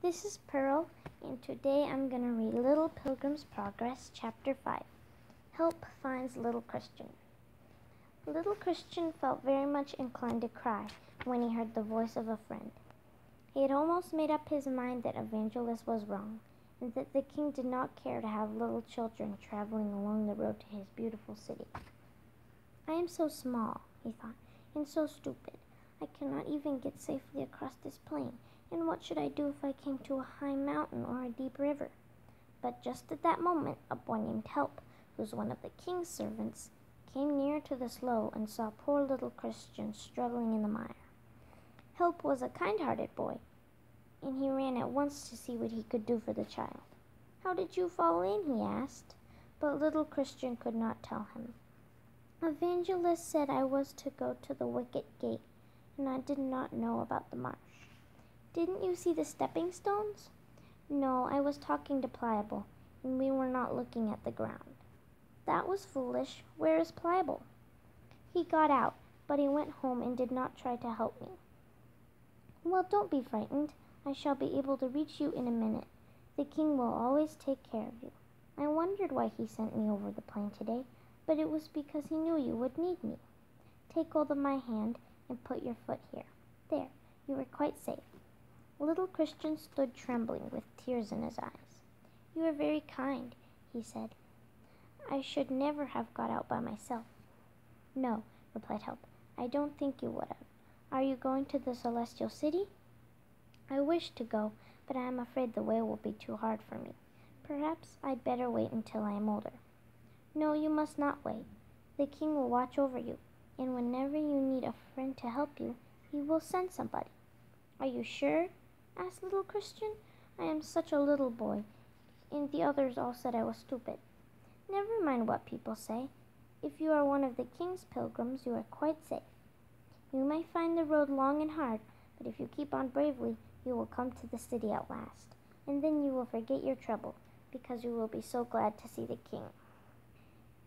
This is Pearl, and today I'm going to read Little Pilgrim's Progress, Chapter 5. Help finds Little Christian. Little Christian felt very much inclined to cry when he heard the voice of a friend. He had almost made up his mind that Evangelist was wrong, and that the king did not care to have little children traveling along the road to his beautiful city. I am so small, he thought, and so stupid. I cannot even get safely across this plain. And what should I do if I came to a high mountain or a deep river? But just at that moment, a boy named Help, who was one of the king's servants, came near to the slough and saw poor little Christian struggling in the mire. Help was a kind-hearted boy, and he ran at once to see what he could do for the child. "How did you fall in?" he asked, but little Christian could not tell him. "Evangelist said I was to go to the wicket gate, and I did not know about the marsh." "Didn't you see the stepping stones?" "No, I was talking to Pliable, and we were not looking at the ground." "That was foolish. Where is Pliable?" "He got out, but he went home and did not try to help me." "Well, don't be frightened. I shall be able to reach you in a minute. The king will always take care of you. I wondered why he sent me over the plain today, but it was because he knew you would need me. Take hold of my hand and put your foot here. There, you are quite safe." Little Christian stood trembling with tears in his eyes. "You are very kind," he said. "I should never have got out by myself." "No," replied Help, "I don't think you would have. Are you going to the Celestial City?" "I wish to go, but I am afraid the way will be too hard for me. Perhaps I'd better wait until I am older." "No, you must not wait. The king will watch over you, and whenever you need a friend to help you, he will send somebody." "Are you sure?" asked little Christian. "I am such a little boy, and the others all said I was stupid." "Never mind what people say. If you are one of the king's pilgrims, you are quite safe. You may find the road long and hard, but if you keep on bravely, you will come to the city at last, and then you will forget your trouble, because you will be so glad to see the king."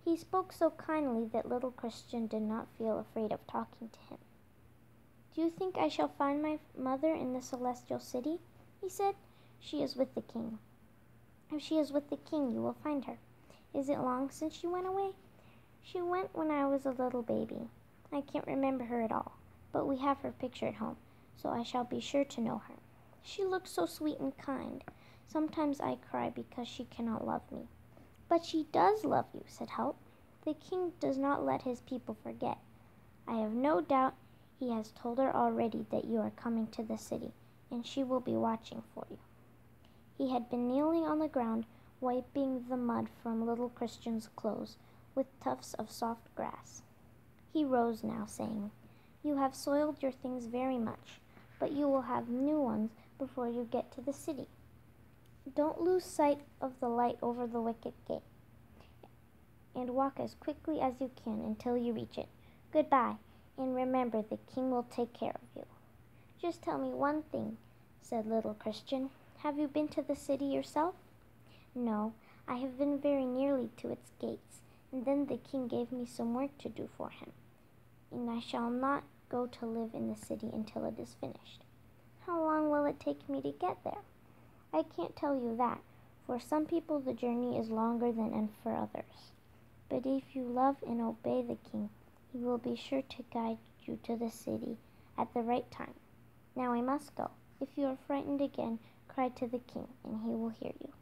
He spoke so kindly that little Christian did not feel afraid of talking to him. "Do you think I shall find my mother in the Celestial City?" he said. "She is with the king." "If she is with the king, you will find her. Is it long since she went away?" "She went when I was a little baby. I can't remember her at all, but we have her picture at home, so I shall be sure to know her. She looks so sweet and kind. Sometimes I cry because she cannot love me." "But she does love you," said Help. "The king does not let his people forget. I have no doubt he has told her already that you are coming to the city, and she will be watching for you." He had been kneeling on the ground, wiping the mud from little Christian's clothes with tufts of soft grass. He rose now, saying, "You have soiled your things very much, but you will have new ones before you get to the city. Don't lose sight of the light over the wicket gate, and walk as quickly as you can until you reach it. Goodbye, and remember the king will take care of you." "Just tell me one thing," said little Christian. "Have you been to the city yourself?" "No, I have been very nearly to its gates, and then the king gave me some work to do for him, and I shall not go to live in the city until it is finished." "How long will it take me to get there?" "I can't tell you that. For some people the journey is longer than for others. But if you love and obey the king, he will be sure to guide you to the city at the right time. Now I must go. If you are frightened again, cry to the king, and he will hear you."